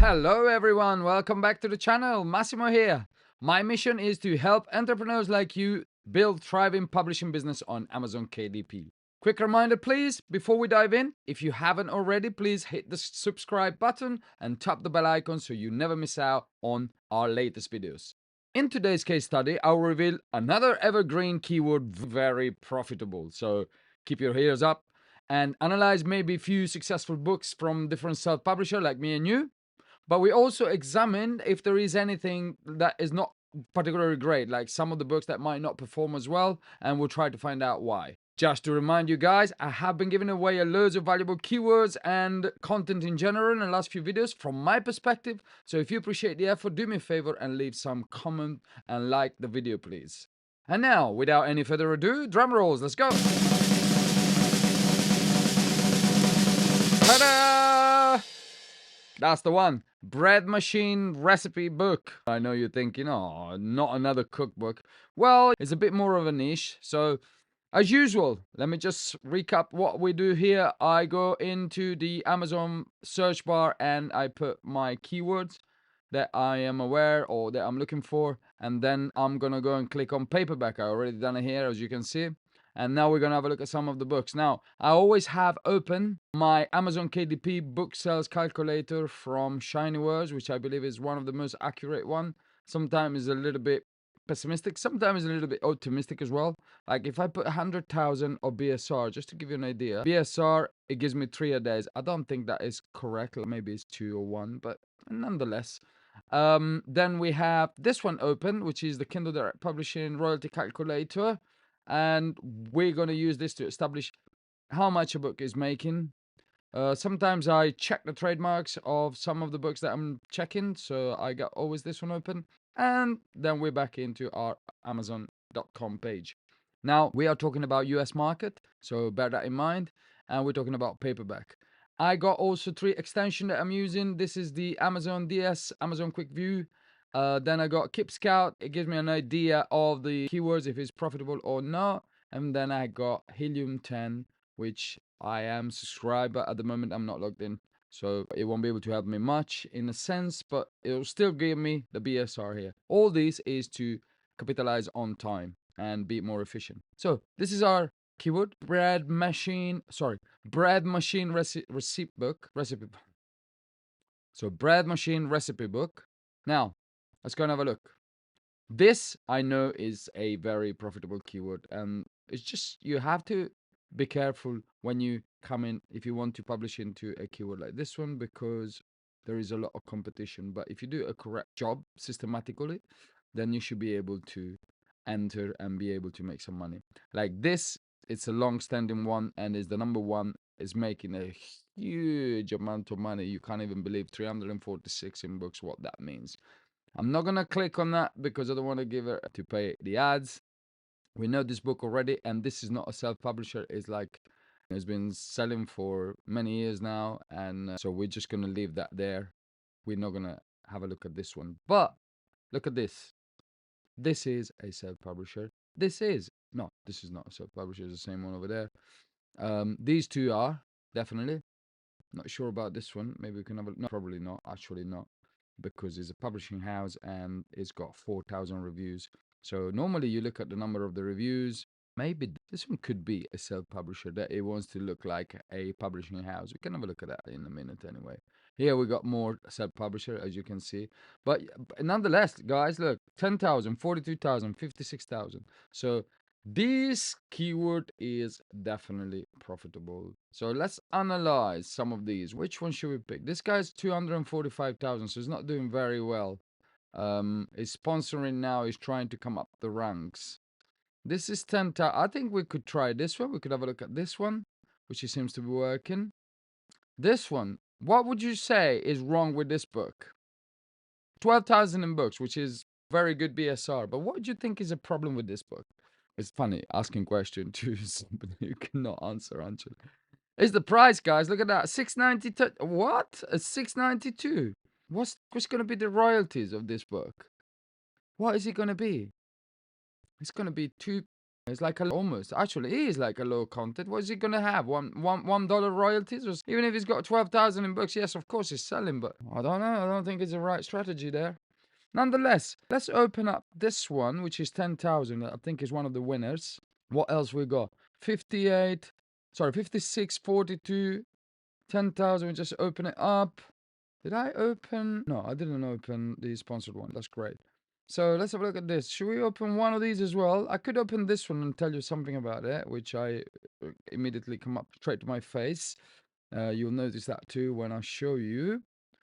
Hello everyone, welcome back to the channel. Massimo here. My mission is to help entrepreneurs like you build thriving publishing business on Amazon KDP. Quick reminder please, before we dive in, if you haven't already, please hit the subscribe button and tap the bell icon so you never miss out on our latest videos. In today's case study, I'll reveal another evergreen keyword very profitable. So keep your ears up and analyze maybe a few successful books from different self-publishers like me and you. But we also examined if there is anything that is not particularly great, like some of the books that might not perform as well, and we'll try to find out why. Just to remind you guys, I have been giving away loads of valuable keywords and content in general in the last few videos from my perspective. So if you appreciate the effort, do me a favor and leave some comment and like the video, please. And now, without any further ado, drum rolls, let's go. Ta-da! That's the one. Bread machine recipe book. I know you're thinking, oh, not another cookbook. Well, it's a bit more of a niche. So as usual, let me just recap what we do here. I go into the Amazon search bar and I put my keywords that I am aware or that I'm looking for. And then I'm going to go and click on paperback. I already done it here, as you can see. And now we're going to have a look at some of the books. Now, I always have open my Amazon KDP book sales calculator from Shiny Words, which I believe is one of the most accurate one. Sometimes a little bit pessimistic, sometimes a little bit optimistic as well. Like if I put 100,000 of BSR, just to give you an idea, BSR, it gives me 3 a days. I don't think that is correct. Maybe it's 2 or 1, but nonetheless. Then we have this one open, which is the Kindle Direct Publishing royalty calculator. And we're going to use this to establish how much a book is making. Sometimes I check the trademarks of some of the books that I'm checking, so I got always this one open. And then we're back into our Amazon.com page. Now, we are talking about US market, so bear that in mind. And we're talking about paperback. I got also 3 extensions that I'm using. This is the Amazon DS, Amazon Quick View. Then I got Keep Scout. It gives me an idea of the keywords, if it's profitable or not. And then I got Helium 10, which I am subscribed, but at the moment I'm not logged in. So it won't be able to help me much in a sense, but it'll still give me the BSR here. All this is to capitalize on time and be more efficient. So this is our keyword, bread machine recipe book. So bread machine recipe book. Now, let's go and have a look. This I know is a very profitable keyword, and it's just you have to be careful when you come in if you want to publish into a keyword like this one, because there is a lot of competition. But if you do a correct job systematically, then you should be able to enter and be able to make some money. Like this, it's a long-standing one and is the number one, is making a huge amount of money. You can't even believe 346 in books, what that means. I'm not going to click on that because I don't want to give her to pay the ads. We know this book already, and this is not a self-publisher. It's like it's been selling for many years now, and so we're just going to leave that there. We're not going to have a look at this one. But look at this. This is a self-publisher. This is not a self-publisher. It's the same one over there. These two are definitely. Not sure about this one. Maybe we can have a no, probably not. Actually, not, because it's a publishing house and it's got 4,000 reviews. So normally you look at the number of the reviews. Maybe this one could be a self-publisher that it wants to look like a publishing house. We can have a look at that in a minute anyway. Here we got more self-publisher, as you can see. But nonetheless, guys, look, 10,000, 42,000, 56,000. So this keyword is definitely profitable. So let's analyze some of these. Which one should we pick? This guy's 245,000, so he's not doing very well. His sponsoring now is trying to come up the ranks. This is 10,000. I think we could try this one. We could have a look at this one, which he seems to be working. This one, what would you say is wrong with this book? 12,000 in books, which is very good BSR. But what do you think is a problem with this book? It's funny asking question to somebody who cannot answer. It's the price, guys. Look at that. 692. What? A 692. What's going to be the royalties of this book? What is it going to be? It's going to be It's like almost, actually, it is like a low content. What is he gonna have? $1 royalties? Or even if he's got 12,000 in books, yes, of course he's selling, but I don't know. I don't think it's the right strategy there. Nonetheless, let's open up this one, which is 10,000. I think is one of the winners. What else we got? 58, sorry, 56, 42, 10,000. We just open it up. Did I open? No, I didn't open the sponsored one. That's great. So let's have a look at this. Should we open one of these as well? I could open this one and tell you something about it, which I immediately come up straight to my face. You'll notice that too when I show you.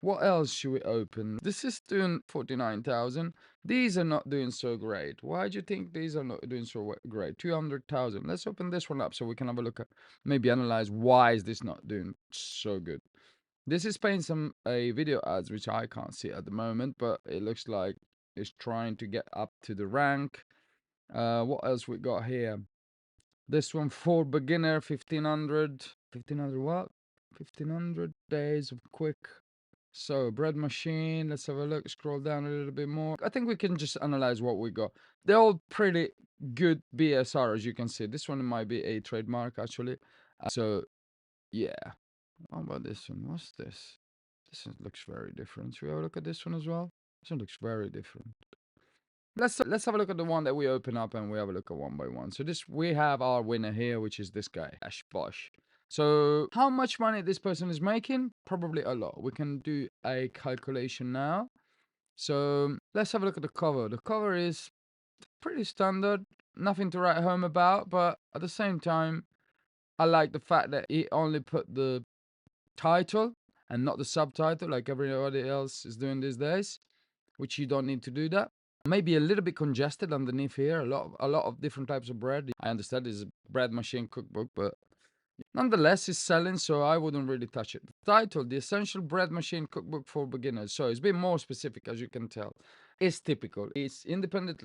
What else should we open? This is doing 49,000. These are not doing so great. Why do you think these are not doing so great? 200,000. Let's open this one up so we can have a look at, maybe analyze why is this not doing so good. This is paying some video ads, which I can't see at the moment, but it looks like it's trying to get up to the rank. What else we got here? This one for beginner, 1500. 1500 what? 1500 days of quick. So bread machine, let's have a look, scroll down a little bit more. I think we can just analyze what we got. They're all pretty good BSR, as you can see. This one might be a trademark, actually. So, yeah. How about this one? What's this? This one looks very different. Should we have a look at this one as well? This one looks very different. Let's have a look at the one that we open up and we have a look at one by one. So this, we have our winner here, which is this guy, Ash Bosch. So how much money this person is making? Probably a lot. We can do a calculation now. So let's have a look at the cover. The cover is pretty standard, nothing to write home about, but at the same time, I like the fact that he only put the title and not the subtitle like everybody else is doing these days, which you don't need to do that. Maybe a little bit congested underneath here. A lot of different types of bread. I understand it's a bread machine cookbook, but nonetheless, it's selling, so I wouldn't really touch it. The title, The Essential Bread Machine Cookbook for Beginners. So it's a bit more specific, as you can tell. It's typical. It's independent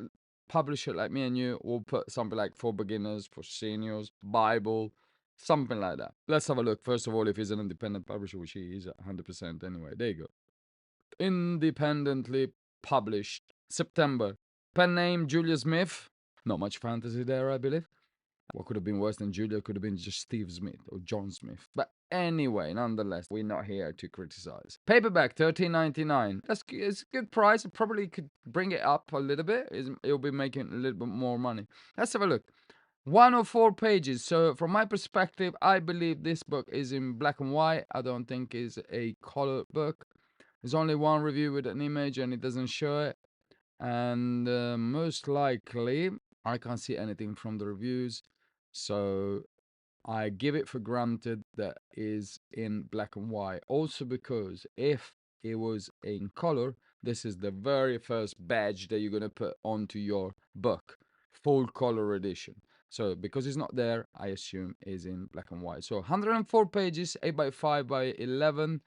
publisher like me and you will put something like for beginners, for seniors, Bible, something like that. Let's have a look. First of all, if he's an independent publisher, which he is 100% anyway. There you go. Independently published. September. Pen name Julia Smith. Not much fantasy there, I believe. What could have been worse than Julia could have been just Steve Smith or John Smith. But anyway, nonetheless, we're not here to criticize. Paperback, $13.99. It's a good price. It probably could bring it up a little bit. It'll be making a little bit more money. Let's have a look. 104 pages. So from my perspective, I believe this book is in black and white. I don't think it's a color book. There's only one review with an image and it doesn't show it. And most likely, I can't see anything from the reviews. So I give it for granted that is in black and white. Also because if it was in color, this is the very first badge that you're going to put onto your book. Full color edition. So because it's not there, I assume is in black and white. So 104 pages, 8 by 5 by 11.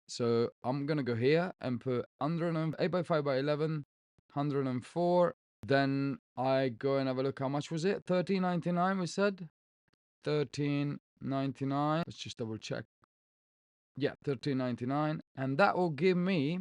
So I'm gonna go here and put 8 by 5 by 11, 104. Then I go and have a look. How much was it? $13.99 we said. $13.99. Let's just double check. Yeah, $13.99. And that will give me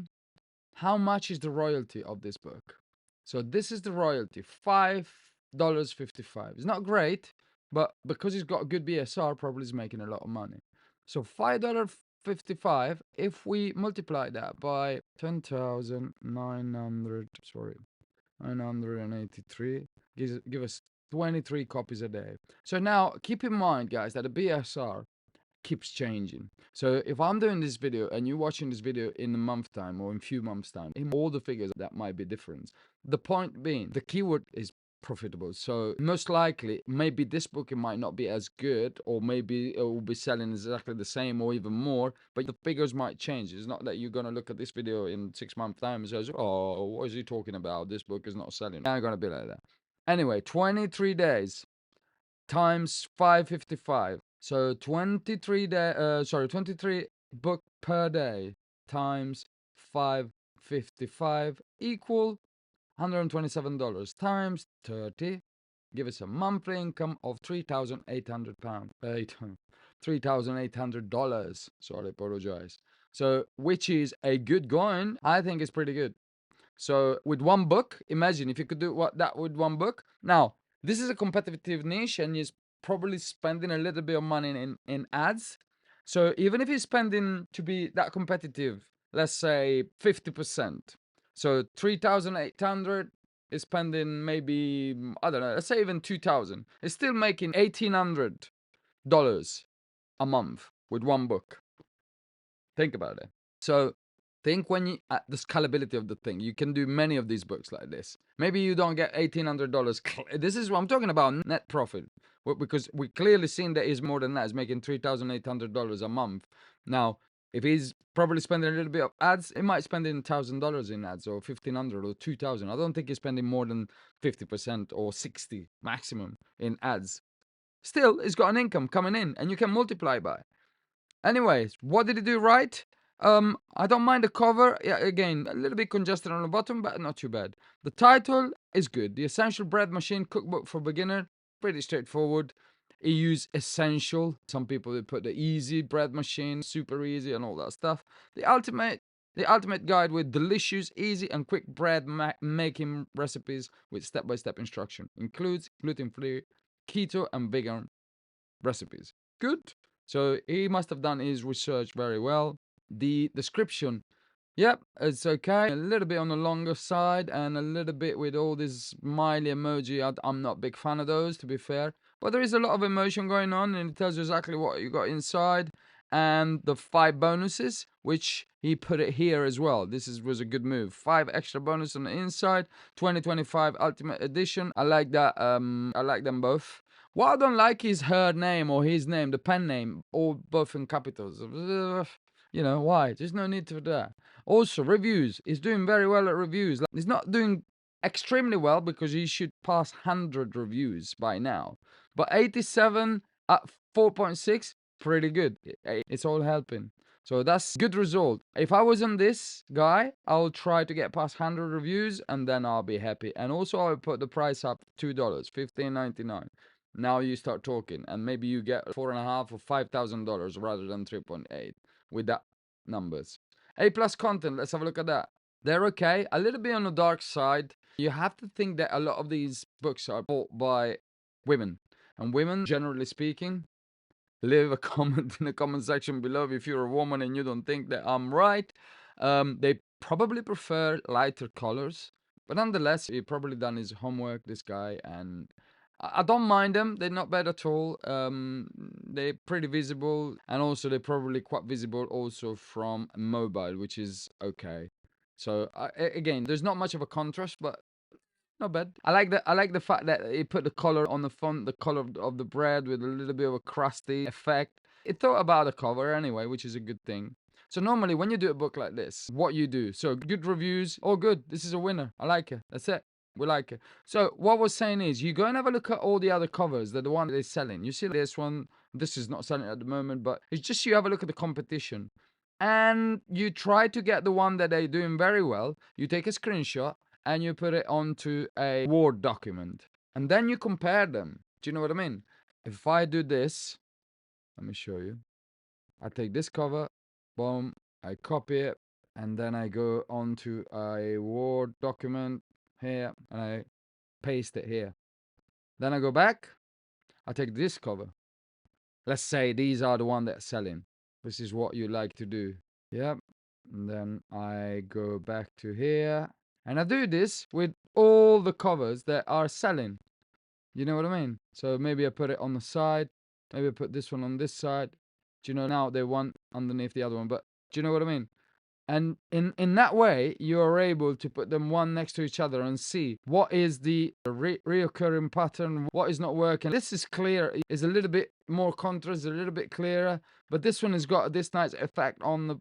how much is the royalty of this book. So this is the royalty, $5.55. It's not great, but because it's got a good BSR, probably is making a lot of money. So $5.55, if we multiply that by 10,900, sorry, 983, give us 23 copies a day. So now keep in mind, guys, that the BSR keeps changing. So if I'm doing this video and you're watching this video in a month time or in few months time, in all the figures that might be different. The point being, the keyword is profitable. So most likely, maybe this book it might not be as good, or maybe it will be selling exactly the same or even more, but the figures might change. It's not that you're gonna look at this video in 6 months time and says, oh, what is he talking about? This book is not selling. Not gonna be like that. Anyway, 23 days times 555. So 23 book per day times 555 equal $127 times 30. Give us a monthly income of £3,800. $3,800. Sorry, apologize. So, which is a good going. I think it's pretty good. So, with one book, imagine if you could do that with one book. Now, This is a competitive niche, and he's probably spending a little bit of money in ads. So even if he's spending to be that competitive, let's say 50%, so 3,800 is spending maybe, I don't know, let's say even 2,000. It's still making $1,800 a month with one book. Think about it. So think when you at the scalability of the thing. You can do many of these books like this. Maybe you don't get $1,800. This is what I'm talking about, net profit. Because we clearly seen that he's more than that. He's making $3,800 a month. Now, if he's probably spending a little bit of ads, he might spend $1,000 in ads, or 1,500 or 2,000. I don't think he's spending more than 50% or 60 maximum in ads. Still, he's got an income coming in, and you can multiply by. Anyways, what did he do right? I don't mind the cover. Yeah, again, a little bit congested on the bottom, but not too bad. The title is good. The Essential Bread Machine Cookbook for Beginner. Pretty straightforward. He used essential. Some people they put the easy bread machine, super easy, and all that stuff. The ultimate guide with delicious, easy, and quick bread making recipes with step-by-step instruction. Includes gluten-free, keto, and vegan recipes. Good. So he must have done his research very well. The description, yep, it's okay. A little bit on the longer side, and a little bit with all this smiley emoji. I'm not a big fan of those, to be fair. But there is a lot of emotion going on, and it tells you exactly what you got inside. And the 5 bonuses, which he put it here as well. Was a good move. 5 extra bonus on the inside. 2025 Ultimate Edition. I like that. I like them both. What I don't like is her name or his name, the pen name, all both in capitals. Why? There's no need for that. Also, reviews. He's doing very well at reviews. He's not doing extremely well because he should pass 100 reviews by now. But 87 at 4.6, pretty good. It's all helping. So that's good result. If I wasn't this guy, I'll try to get past 100 reviews and then I'll be happy. And also I'll put the price up $2, $15.99. Now you start talking, and maybe you get $4,500 or $5,000 rather than 3.8 with that numbers. A plus content. Let's have a look at that. They're okay. A little bit on the dark side. You have to think that a lot of these books are bought by women, and women, generally speaking, leave a comment in the comment section below if you're a woman and you don't think that I'm right. They probably prefer lighter colors, but nonetheless, he probably done his homework, this guy, and I don't mind them. They're not bad at all. They're pretty visible, and also they're probably quite visible also from mobile, which is okay. So again, there's not much of a contrast, but not bad. I like the fact that he put the color on the font, the color of the bread with a little bit of a crusty effect. It thought about the cover anyway, which is a good thing. So normally when you do a book like this, what you do, so good reviews, all good. This is a winner. I like it. That's it. We like it. So what we're saying is you go and have a look at all the other covers, the one they're selling. You see this one, this is not selling at the moment, but it's just you have a look at the competition. And you try to get the one that they're doing very well. You take a screenshot and you put it onto a Word document. And then you compare them. Do you know what I mean? If I do this, let me show you. I take this cover, boom, I copy it, and then I go onto a Word document here, and I paste it here. Then I go back, I take this cover. Let's say these are the one that's selling. This is what you like to do. Yep. And then I go back to here, and I do this with all the covers that are selling. You know what I mean? So maybe I put it on the side. Maybe I put this one on this side. Do you know now they one underneath the other one? But do you know what I mean? And in that way, you are able to put them one next to each other and see what is the reoccurring pattern, what is not working. This is clear, is a little bit more contrast, a little bit clearer, but this one has got this nice effect on the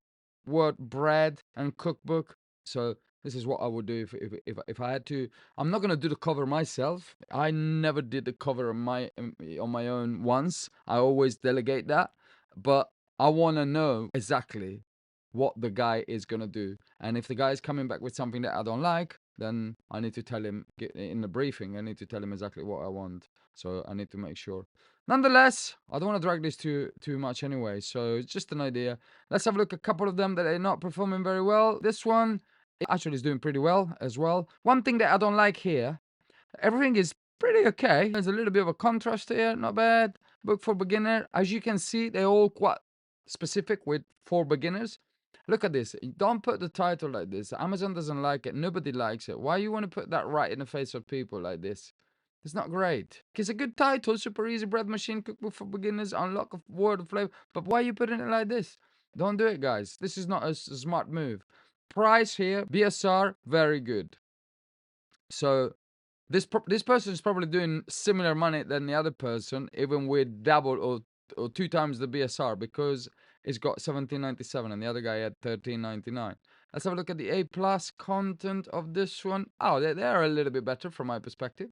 word bread and cookbook. So this is what I would do if I had to. I'm not gonna do the cover myself. I never did the cover on my own once. I always delegate that, but I want to know exactly what the guy is gonna do. And if the guy is coming back with something that I don't like, then I need to tell him in the briefing. I need to tell him exactly what I want. So I need to make sure. Nonetheless, I don't want to drag this too much anyway. So it's just an idea. Let's have a look at a couple of them that are not performing very well. This one actually is doing pretty well as well. One thing that I don't like here, everything is pretty okay. There's a little bit of a contrast here, not bad. Book for beginner. As you can see, they're all quite specific with for beginners. Look at this. Don't put the title like this. Amazon doesn't like it. Nobody likes it. Why you want to put that right in the face of people like this? It's not great. It's a good title, super easy bread machine cookbook for beginners, unlock a world of flavor. But why are you putting it like this? Don't do it, guys. This is not a smart move. Price here, BSR, very good. So this person is probably doing similar money than the other person, even with double or 2 times the BSR, because it's got 17.97 and the other guy had 13.99. Let's have a look at the A plus content of this one. Oh, they're a little bit better from my perspective.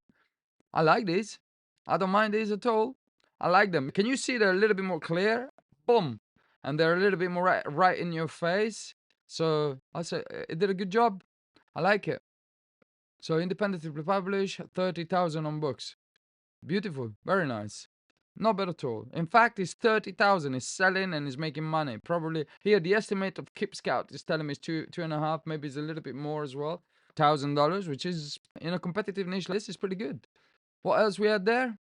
I like these. I don't mind these at all. I like them. Can you see they're a little bit more clear? Boom. And they're a little bit more right in your face. So I say it did a good job. I like it. So independently published, 30,000 on books. Beautiful. Very nice. Not bad at all. In fact, it's 30,000. It's selling and is making money. Probably here the estimate of Keep Scout is telling me it's two and a half. Maybe it's a little bit more as well. $1,000, which is in a competitive niche list, is pretty good. What else we had there?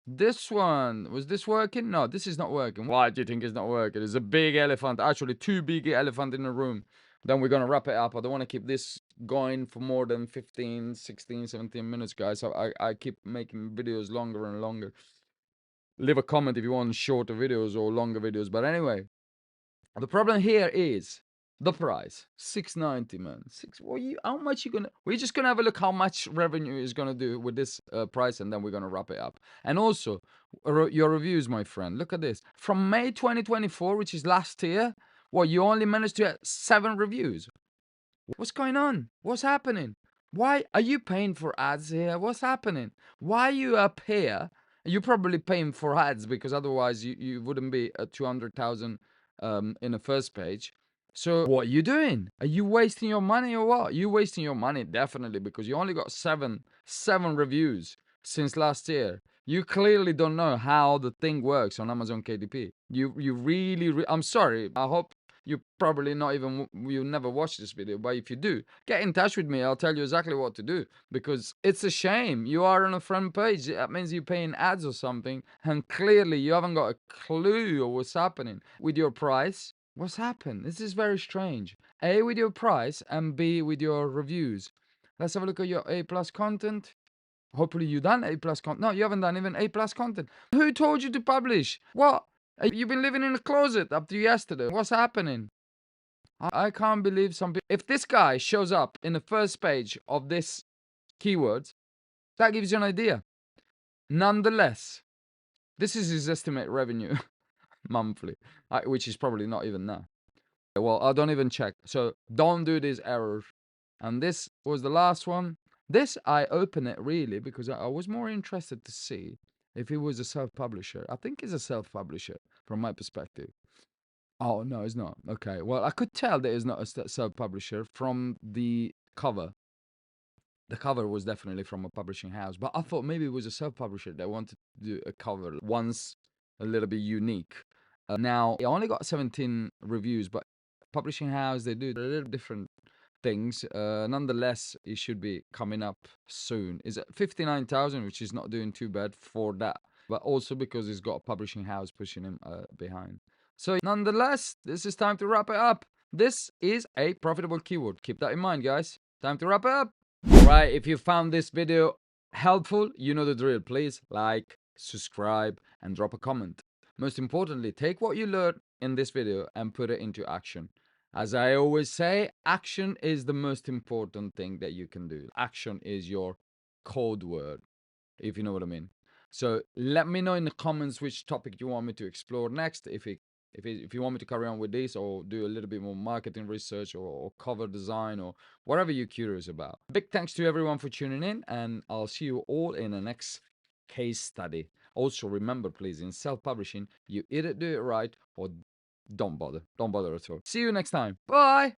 This one. Was this working? No, this is not working. Why do you think it's not working? There's a big elephant. Actually, two big elephants in the room. Then we're going to wrap it up. I don't want to keep this going for more than 15, 16, 17 minutes, guys. So I keep making videos longer and longer. Leave a comment if you want shorter videos or longer videos. But anyway, the problem here is the price. $6.90, man. How much you gonna? We're just gonna have a look how much revenue is gonna do with this price, and then we're gonna wrap it up. And also, your reviews, my friend. Look at this. From May 2024, which is last year, you only managed to get 7 reviews. What's going on? What's happening? Why are you paying for ads here? What's happening? Why are you up here? You're probably paying for ads because otherwise you wouldn't be at 200,000 in the first page. So what are you doing? Are you wasting your money or what? You wasting your money definitely because you only got seven reviews since last year. You clearly don't know how the thing works on Amazon KDP. You really I'm sorry. I hope you probably not even you never watch this video, but if you do, get in touch with me. I'll tell you exactly what to do because it's a shame. You are on a front page. That means you're paying ads or something, and clearly you haven't got a clue of what's happening with your price. What's happened? This is very strange. A, with your price, and B, with your reviews. Let's have a look at your A plus content. Hopefully you done A plus content. No, you haven't done even A plus content. Who told you to publish? What? You've been living in a closet up to yesterday. What's happening? I can't believe some people. If this guy shows up in the first page of this keywords, that gives you an idea. Nonetheless, this is his estimate revenue monthly, which is probably not even now. Well, I don't even check. So don't do these errors. And this was the last one. This, I open it really because I was more interested to see if he was a self-publisher. I think he's a self-publisher from my perspective. Oh, no, it's not. Okay. Well, I could tell that it's not a self-publisher from the cover. The cover was definitely from a publishing house, but I thought maybe it was a self-publisher that wanted to do a cover once a little bit unique. Now, I only got 17 reviews, but publishing house, they do a little different things. Nonetheless, it should be coming up soon. Is it 59,000, which is not doing too bad for that, but also because he's got a publishing house pushing him behind. So nonetheless, this is time to wrap it up. This is a profitable keyword. Keep that in mind, guys. Time to wrap it up. All right, if you found this video helpful, you know the drill. Please like, subscribe, and drop a comment. Most importantly, take what you learned in this video and put it into action. As I always say, action is the most important thing that you can do. Action is your code word, if you know what I mean. So let me know in the comments which topic you want me to explore next. If you want me to carry on with this or do a little bit more marketing research or cover design or whatever you're curious about. Big thanks to everyone for tuning in, and I'll see you all in the next case study. Also, remember, please, in self-publishing, you either do it right or don't bother. Don't bother at all. See you next time. Bye.